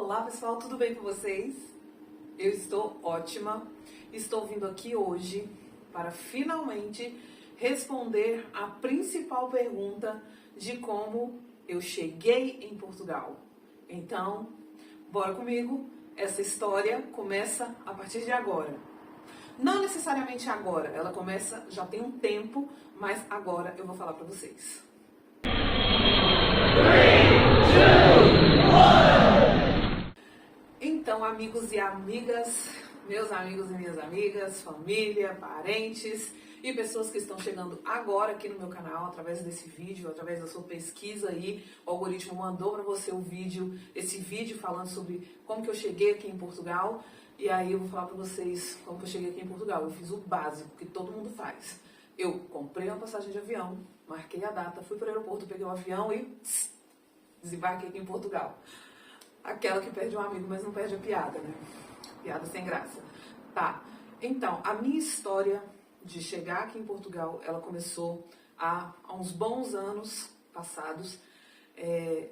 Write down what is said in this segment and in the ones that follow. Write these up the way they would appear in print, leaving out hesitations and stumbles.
Olá pessoal, tudo bem com vocês? Eu estou ótima. Estou vindo aqui hoje para finalmente responder a principal pergunta de como eu cheguei em Portugal. Então, bora comigo. Essa história começa a partir de agora. Não necessariamente agora, ela começa já tem um tempo, mas agora eu vou falar para vocês. 3, 2, 1. Então, amigos e amigas, meus amigos e minhas amigas, família, parentes e pessoas que estão chegando agora aqui no meu canal através desse vídeo, através da sua pesquisa aí, o algoritmo mandou para você o vídeo, esse vídeo falando sobre como que eu cheguei aqui em Portugal. E aí eu vou falar para vocês como que eu cheguei aqui em Portugal. Eu fiz o básico que todo mundo faz. Eu comprei uma passagem de avião, marquei a data, fui para o aeroporto, peguei o avião e desembarquei aqui em Portugal. Aquela que perde um amigo, mas não perde a piada, né? Piada sem graça. Tá, então, a minha história de chegar aqui em Portugal, ela começou há uns bons anos passados.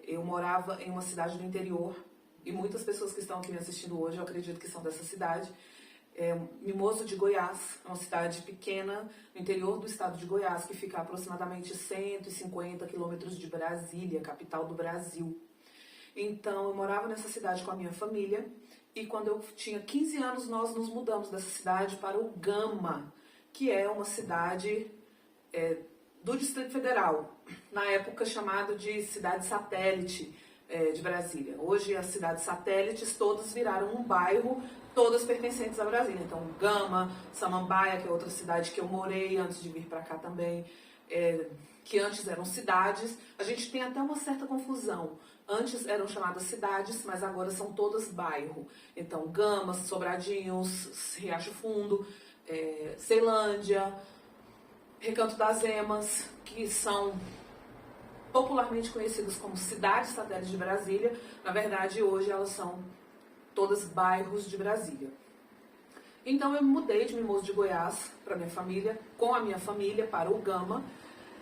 Eu morava em uma cidade do interior, e muitas pessoas que estão aqui me assistindo hoje, eu acredito que são dessa cidade. Mimoso de Goiás, uma cidade pequena no interior do estado de Goiás, que fica a aproximadamente 150 quilômetros de Brasília, capital do Brasil. Então, eu morava nessa cidade com a minha família, e quando eu tinha 15 anos, nós nos mudamos dessa cidade para o Gama, que é uma cidade do Distrito Federal, na época chamado de cidade satélite de Brasília. Hoje as cidades satélites todas viraram um bairro, todas pertencentes a Brasília. Então, Gama, Samambaia, que é outra cidade que eu morei antes de vir para cá também, que antes eram cidades. A gente tem até uma certa confusão. Antes eram chamadas cidades, mas agora são todas bairro. Então, Gama, Sobradinhos, Riacho Fundo, Ceilândia, Recanto das Emas, que são popularmente conhecidas como cidades satélites de Brasília. Na verdade, hoje elas são todas bairros de Brasília. Então, eu me mudei de Mimoso de Goiás para minha família, com a minha família, para o Gama.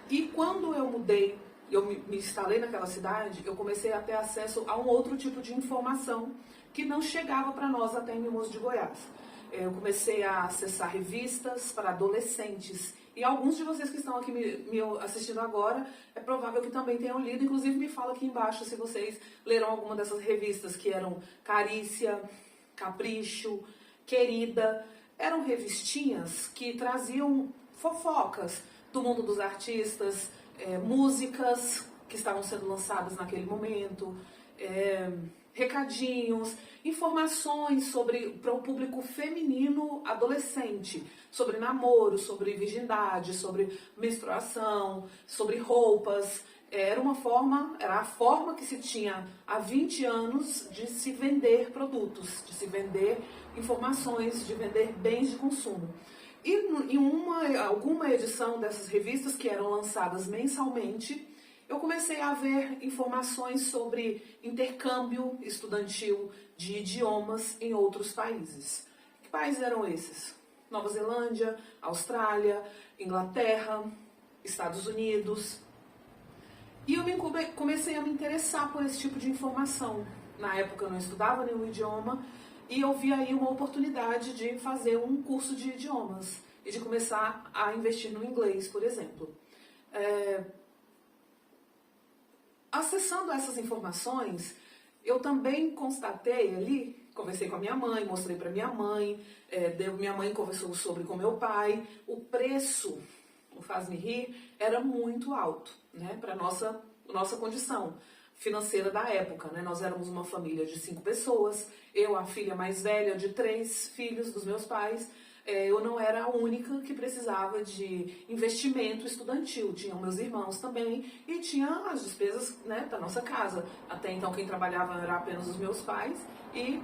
E quando eu mudei, eu me instalei naquela cidade, eu comecei a ter acesso a um outro tipo de informação que não chegava para nós até em Mimoso de Goiás. Eu comecei a acessar revistas para adolescentes. E alguns de vocês que estão aqui me assistindo agora, é provável que também tenham lido. Inclusive, me fala aqui embaixo se vocês leram alguma dessas revistas, que eram Carícia, Capricho, Querida. Eram revistinhas que traziam fofocas do mundo dos artistas, músicas que estavam sendo lançadas naquele momento, recadinhos, informações para o público feminino adolescente, sobre namoro, sobre virgindade, sobre menstruação, sobre roupas. Era a forma que se tinha há 20 anos de se vender produtos, de se vender informações, de vender bens de consumo. E em alguma edição dessas revistas que eram lançadas mensalmente, eu comecei a ver informações sobre intercâmbio estudantil de idiomas em outros países. Que países eram esses? Nova Zelândia, Austrália, Inglaterra, Estados Unidos. E eu comecei a me interessar por esse tipo de informação. Na época eu não estudava nenhum idioma e eu vi aí uma oportunidade de fazer um curso de idiomas e de começar a investir no inglês, por exemplo. Acessando essas informações, eu também constatei ali, conversei com a minha mãe, mostrei para minha mãe, minha mãe conversou sobre com meu pai. O preço, o Faz-me Rir, era muito alto, né, para nossa condição financeira da época, né? Nós éramos uma família de 5 pessoas, eu, a filha mais velha de 3 filhos dos meus pais. Eu não era a única que precisava de investimento estudantil. Tinham meus irmãos também e tinha as despesas, né, da nossa casa. Até então quem trabalhava era apenas os meus pais e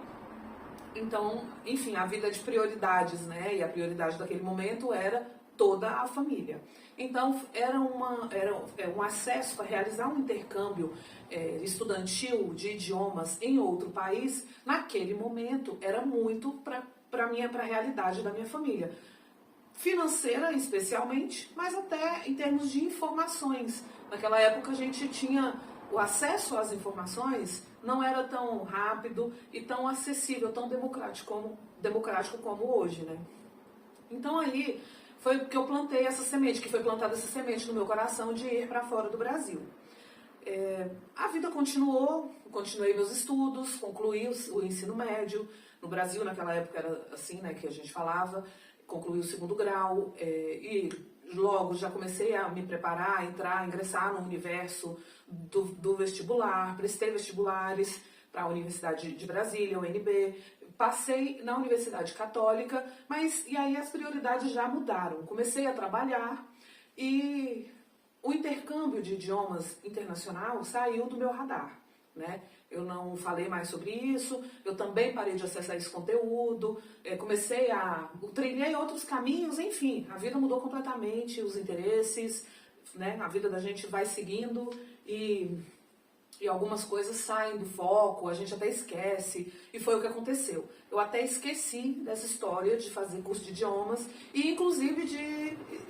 então, enfim, a vida de prioridades, né? E a prioridade daquele momento era toda a família. Então, era um acesso para realizar um intercâmbio estudantil de idiomas em outro país. Naquele momento, era muito para a realidade da minha família. Financeira, especialmente, mas até em termos de informações. Naquela época, a gente tinha o acesso às informações não era tão rápido e tão acessível, tão democrático como hoje, né? Então aí foi que eu plantei essa semente, que foi plantada essa semente no meu coração de ir para fora do Brasil. A vida continuou, continuei meus estudos, concluí o ensino médio. No Brasil, naquela época era assim, né, que a gente falava, concluí o segundo grau e logo já comecei a me preparar, ingressar no universo do vestibular, prestei vestibulares para a Universidade de Brasília, UNB, passei na Universidade Católica, e aí as prioridades já mudaram. Comecei a trabalhar e o intercâmbio de idiomas internacional saiu do meu radar, né? Eu não falei mais sobre isso, eu também parei de acessar esse conteúdo, trilhei outros caminhos, enfim, a vida mudou completamente, os interesses, né? A vida da gente vai seguindo e algumas coisas saem do foco, a gente até esquece, e foi o que aconteceu. Eu até esqueci dessa história de fazer curso de idiomas e inclusive de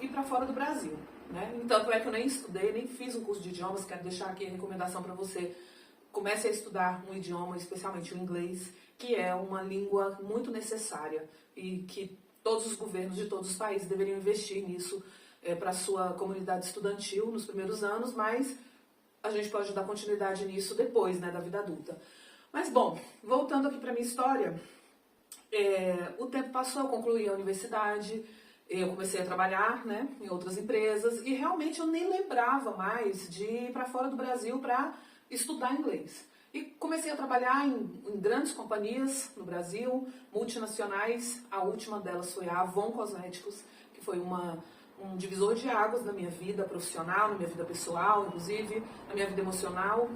ir para fora do Brasil, né? Então é que eu nem estudei, nem fiz um curso de idiomas, quero deixar aqui a recomendação para você. Comece a estudar um idioma, especialmente o inglês, que é uma língua muito necessária e que todos os governos de todos os países deveriam investir nisso para a sua comunidade estudantil nos primeiros anos, mas a gente pode dar continuidade nisso depois, né, da vida adulta. Mas, bom, voltando aqui para a minha história, o tempo passou, eu concluí a universidade, eu comecei a trabalhar, né, em outras empresas e realmente eu nem lembrava mais de ir para fora do Brasil para estudar inglês. E comecei a trabalhar em grandes companhias no Brasil, multinacionais. A última delas foi a Avon Cosméticos, que foi um divisor de águas na minha vida profissional, na minha vida pessoal, inclusive, na minha vida emocional.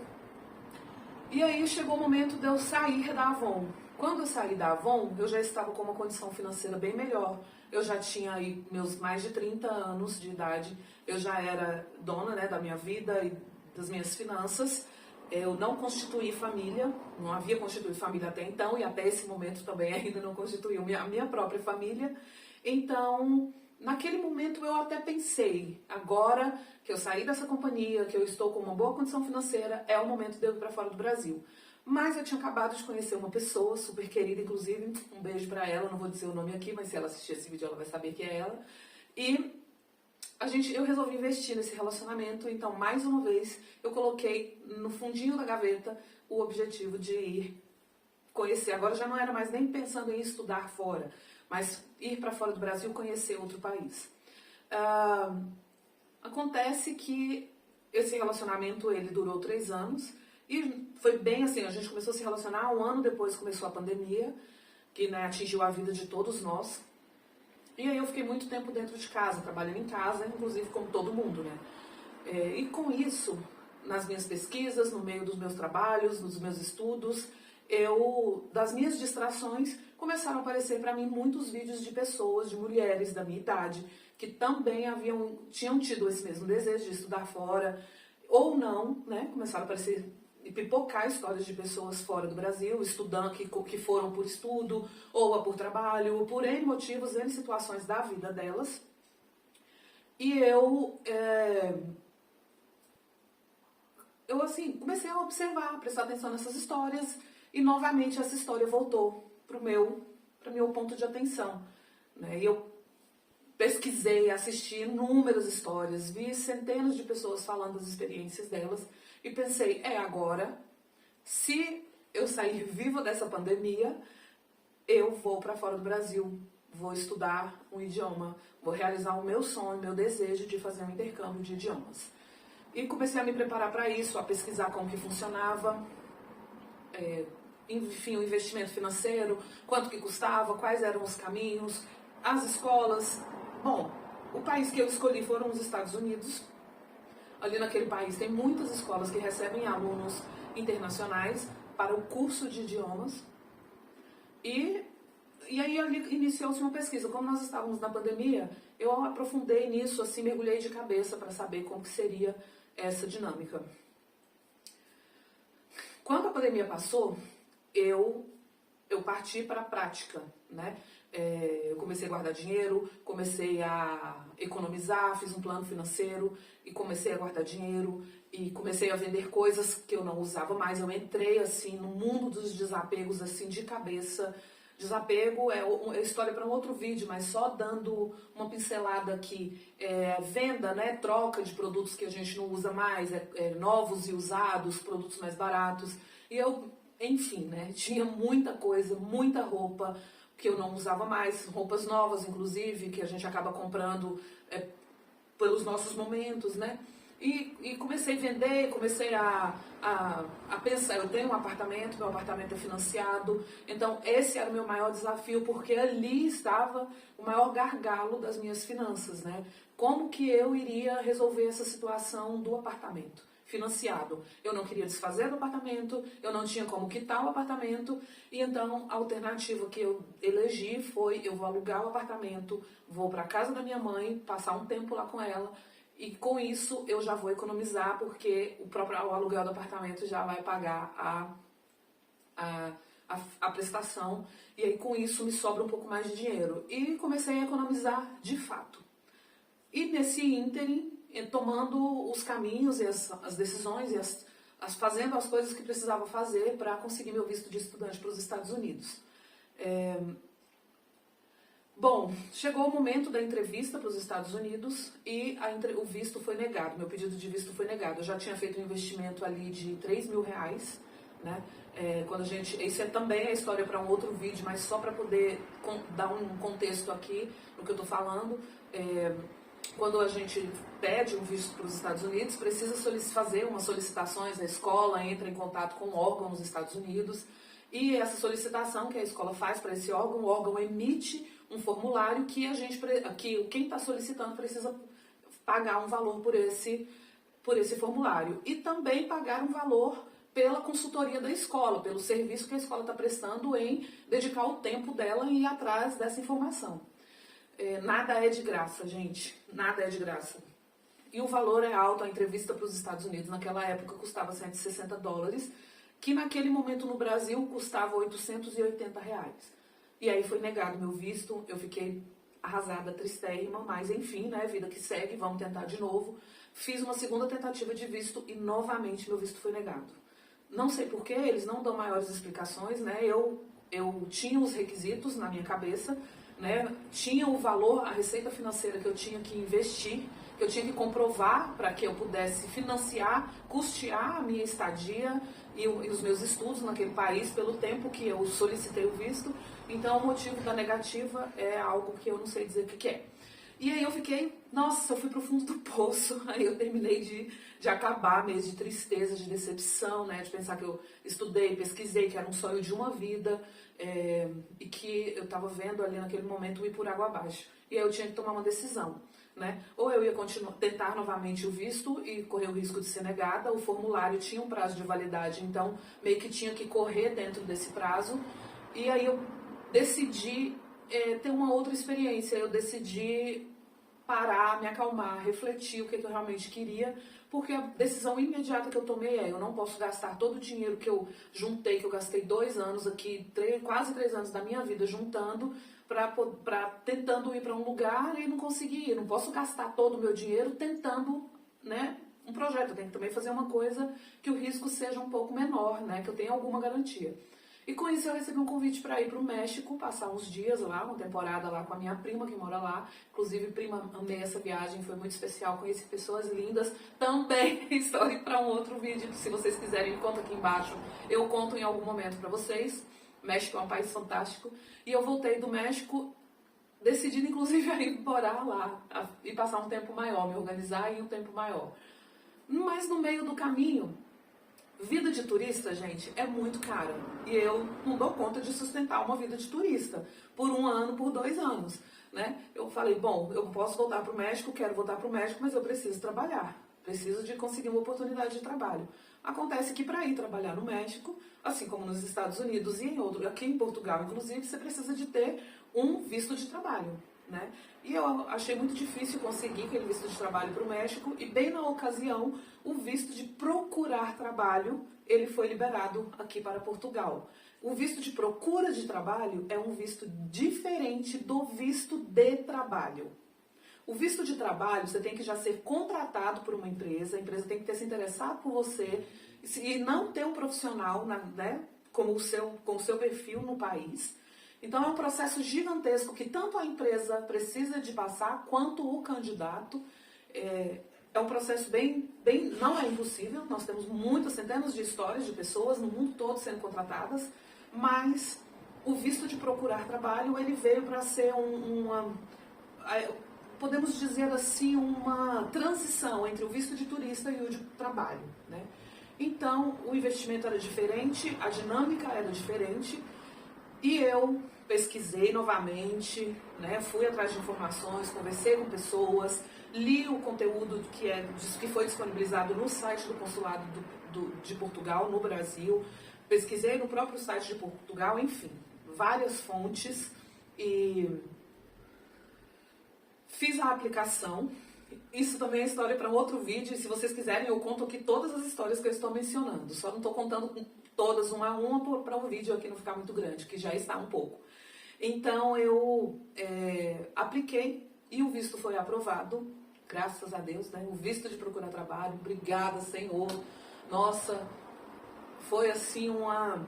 E aí chegou o momento de eu sair da Avon. Quando eu saí da Avon, eu já estava com uma condição financeira bem melhor. Eu já tinha aí meus mais de 30 anos de idade. Eu já era dona, né, da minha vida e das minhas finanças. Eu não constituí família, não havia constituído família até então, e até esse momento também ainda não constituí a minha própria família. Então, naquele momento eu até pensei, agora que eu saí dessa companhia, que eu estou com uma boa condição financeira, é o momento de eu ir para fora do Brasil. Mas eu tinha acabado de conhecer uma pessoa super querida, inclusive, um beijo para ela, não vou dizer o nome aqui, mas se ela assistir esse vídeo ela vai saber que é ela. E eu resolvi investir nesse relacionamento, então mais uma vez eu coloquei no fundinho da gaveta o objetivo de ir conhecer. Agora já não era mais nem pensando em estudar fora, mas ir para fora do Brasil, conhecer outro país. Acontece que esse relacionamento ele durou 3 anos e foi bem assim, a gente começou a se relacionar, 1 ano depois começou a pandemia, que, né, atingiu a vida de todos nós. E aí eu fiquei muito tempo dentro de casa, trabalhando em casa, inclusive como todo mundo, né? E com isso, nas minhas pesquisas, no meio dos meus trabalhos, nos meus estudos, das minhas distrações, começaram a aparecer para mim muitos vídeos de pessoas, de mulheres da minha idade, que também tinham tido esse mesmo desejo de estudar fora, ou não, né? Começaram a aparecer e pipocar histórias de pessoas fora do Brasil, estudando que foram por estudo, ou por trabalho, ou por N motivos, N situações da vida delas. E eu assim, comecei a observar, a prestar atenção nessas histórias, e novamente essa história voltou para o meu ponto de atenção, né? E eu pesquisei, assisti inúmeras histórias, vi centenas de pessoas falando das experiências delas, e pensei, agora, se eu sair viva dessa pandemia, eu vou para fora do Brasil, vou estudar um idioma, vou realizar o meu sonho, o meu desejo de fazer um intercâmbio de idiomas. E comecei a me preparar para isso, a pesquisar como que funcionava, enfim, o investimento financeiro, quanto que custava, quais eram os caminhos, as escolas. Bom, o país que eu escolhi foram os Estados Unidos. Ali naquele país tem muitas escolas que recebem alunos internacionais para o curso de idiomas. E aí ali iniciou-se uma pesquisa. Como nós estávamos na pandemia, eu aprofundei nisso, assim, mergulhei de cabeça para saber como que seria essa dinâmica. Quando a pandemia passou, eu parti para a prática, né? eu comecei a guardar dinheiro, comecei a economizar, fiz um plano financeiro e comecei a guardar dinheiro e comecei a vender coisas que eu não usava mais. Eu entrei assim no mundo dos desapegos assim de cabeça. Desapego é história para um outro vídeo, mas só dando uma pincelada aqui. Venda, né, troca de produtos que a gente não usa mais, novos e usados, produtos mais baratos. E eu, enfim, né, tinha muita coisa, muita roupa que eu não usava mais, roupas novas, inclusive, que a gente acaba comprando pelos nossos momentos, né? E comecei a vender, comecei a pensar, eu tenho um apartamento, meu apartamento é financiado, então esse era o meu maior desafio, porque ali estava o maior gargalo das minhas finanças, né? Como que eu iria resolver essa situação do apartamento financiado? Eu não queria desfazer do apartamento, eu não tinha como quitar o apartamento, e então a alternativa que eu elegi foi: eu vou alugar o apartamento, vou para a casa da minha mãe, passar um tempo lá com ela, e com isso eu já vou economizar, porque o aluguel do apartamento já vai pagar a prestação, e aí com isso me sobra um pouco mais de dinheiro. E comecei a economizar de fato. E nesse ínterim, tomando os caminhos e as decisões e fazendo as coisas que precisava fazer para conseguir meu visto de estudante para os Estados Unidos. Bom, chegou o momento da entrevista para os Estados Unidos e o visto foi negado, meu pedido de visto foi negado. Eu já tinha feito um investimento ali de R$3.000, né? Isso também é história para um outro vídeo, mas só para poder dar um contexto aqui no que eu estou falando. Quando a gente pede um visto para os Estados Unidos, precisa fazer umas solicitações, a escola entra em contato com um órgão nos Estados Unidos, e essa solicitação que a escola faz para esse órgão, o órgão emite um formulário que quem está solicitando precisa pagar um valor por esse formulário, e também pagar um valor pela consultoria da escola, pelo serviço que a escola está prestando em dedicar o tempo dela em ir atrás dessa informação. Nada é de graça, gente. Nada é de graça. E o valor é alto. A entrevista para os Estados Unidos naquela época custava $160, que naquele momento no Brasil custava R$880. E aí foi negado meu visto. Eu fiquei arrasada, tristérrima, mas enfim, né, vida que segue, vamos tentar de novo. Fiz uma segunda tentativa de visto e novamente meu visto foi negado. Não sei porquê, eles não dão maiores explicações, né? Eu tinha os requisitos na minha cabeça, né? Tinha o valor, a receita financeira que eu tinha que investir, que eu tinha que comprovar para que eu pudesse financiar, custear a minha estadia e os meus estudos naquele país pelo tempo que eu solicitei o visto. Então o motivo da negativa é algo que eu não sei dizer o que é. E aí eu fiquei, nossa, eu fui pro fundo do poço, aí eu terminei de acabar mesmo, de tristeza, de decepção, né, de pensar que eu estudei, pesquisei, que era um sonho de uma vida, e que eu estava vendo ali naquele momento ir por água abaixo. E aí eu tinha que tomar uma decisão, né, ou eu ia tentar novamente o visto e correr o risco de ser negada. O formulário tinha um prazo de validade, então meio que tinha que correr dentro desse prazo, e aí eu decidi ter uma outra experiência. Eu decidi parar, me acalmar, refletir o que eu realmente queria, porque a decisão imediata que eu tomei eu não posso gastar todo o dinheiro que eu juntei, que eu gastei 2 anos aqui, quase 3 anos da minha vida juntando, tentando ir para um lugar e não conseguir. Eu não posso gastar todo o meu dinheiro tentando, né, um projeto. Eu tenho que também fazer uma coisa que o risco seja um pouco menor, né, que eu tenha alguma garantia. E com isso eu recebi um convite para ir para o México, passar uns dias lá, uma temporada lá com a minha prima que mora lá. Inclusive, prima, amei essa viagem, foi muito especial, conheci pessoas lindas. Também história para um outro vídeo, se vocês quiserem, conta aqui embaixo. Eu conto em algum momento para vocês. O México é um país fantástico. E eu voltei do México, decidindo inclusive a ir morar lá, e passar um tempo maior, me organizar e um tempo maior. Mas no meio do caminho, vida de turista, gente, é muito cara. E eu não dou conta de sustentar uma vida de turista por 1 ano, por 2 anos, né? Eu falei, bom, eu posso voltar para o México, quero voltar para o México, mas eu preciso trabalhar. Preciso de conseguir uma oportunidade de trabalho. Acontece que para ir trabalhar no México, assim como nos Estados Unidos e aqui em Portugal, inclusive, você precisa de ter um visto de trabalho, né? E eu achei muito difícil conseguir aquele visto de trabalho para o México, e bem na ocasião, o visto de procurar trabalho, ele foi liberado aqui para Portugal. O visto de procura de trabalho é um visto diferente do visto de trabalho. O visto de trabalho, você tem que já ser contratado por uma empresa, a empresa tem que ter se interessado por você e não ter um profissional, né, com o seu perfil no país. Então é um processo gigantesco que tanto a empresa precisa de passar, quanto o candidato. É um processo não é impossível, nós temos muitas, centenas de histórias de pessoas no mundo todo sendo contratadas, mas o visto de procurar trabalho, ele veio para ser podemos dizer assim, uma transição entre o visto de turista e o de trabalho, né? Então, o investimento era diferente, a dinâmica era diferente, e eu pesquisei novamente, né? Fui atrás de informações, conversei com pessoas, li o conteúdo que foi disponibilizado no site do Consulado de Portugal, no Brasil, pesquisei no próprio site de Portugal, enfim, várias fontes, e fiz a aplicação. Isso também é história para um outro vídeo, e se vocês quiserem eu conto aqui todas as histórias que eu estou mencionando, só não estou contando todas uma a uma para o vídeo aqui não ficar muito grande, que já está um pouco. Então eu apliquei e o visto foi aprovado, graças a Deus, né? O visto de procurar trabalho, obrigada, Senhor. Nossa, foi assim uma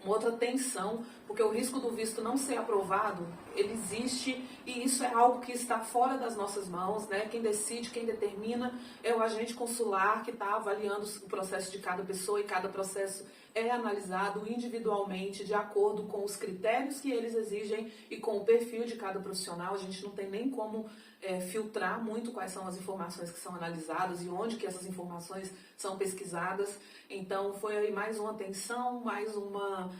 outra tensão, porque o risco do visto não ser aprovado, ele existe, e isso é algo que está fora das nossas mãos, né? Quem decide, quem determina é o agente consular que está avaliando o processo de cada pessoa, e cada processo é analisado individualmente de acordo com os critérios que eles exigem e com o perfil de cada profissional. A gente não tem nem como filtrar muito quais são as informações que são analisadas e onde que essas informações são pesquisadas. Então foi aí mais uma tensão, mais uma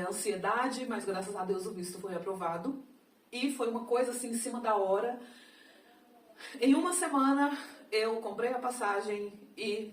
ansiedade, mas graças a Deus o visto foi aprovado. E foi uma coisa assim, em cima da hora. Em uma semana eu comprei a passagem e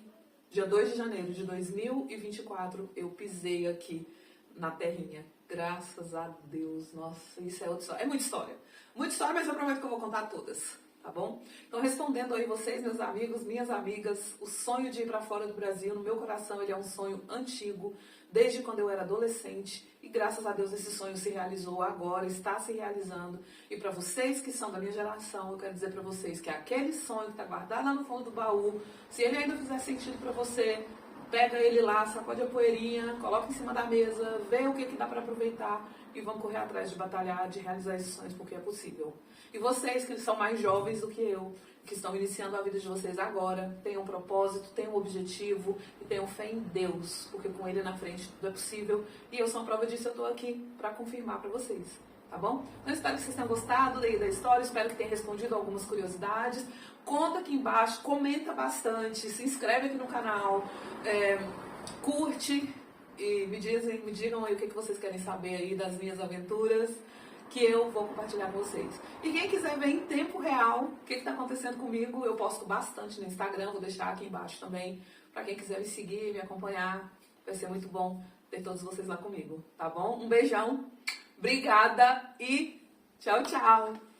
dia 2 de janeiro de 2024 eu pisei aqui na terrinha. Graças a Deus. Nossa, isso é outra história. É muita história. Muita história, mas eu prometo que eu vou contar todas. Tá bom? Então, respondendo aí vocês, meus amigos, minhas amigas, o sonho de ir para fora do Brasil, no meu coração, ele é um sonho antigo, desde quando eu era adolescente, e graças a Deus esse sonho se realizou agora, está se realizando. E para vocês que são da minha geração, eu quero dizer para vocês que aquele sonho que está guardado lá no fundo do baú, se ele ainda fizer sentido para você, pega ele lá, sacode a poeirinha, coloca em cima da mesa, vê o que dá para aproveitar e vamos correr atrás de batalhar, de realizar esses sonhos, porque é possível. E vocês que são mais jovens do que eu, que estão iniciando a vida de vocês agora, tenham um propósito, tenham um objetivo e tenham fé em Deus, porque com Ele na frente tudo é possível. E eu sou uma prova disso, eu estou aqui para confirmar para vocês, tá bom? Então espero que vocês tenham gostado da história, espero que tenha respondido algumas curiosidades. Conta aqui embaixo, comenta bastante, se inscreve aqui no canal, curte e me digam aí o que vocês querem saber aí das minhas aventuras, que eu vou compartilhar com vocês. E quem quiser ver em tempo real o que está acontecendo comigo, eu posto bastante no Instagram, vou deixar aqui embaixo também, para quem quiser me seguir, me acompanhar, vai ser muito bom ter todos vocês lá comigo, tá bom? Um beijão, obrigada e tchau, tchau!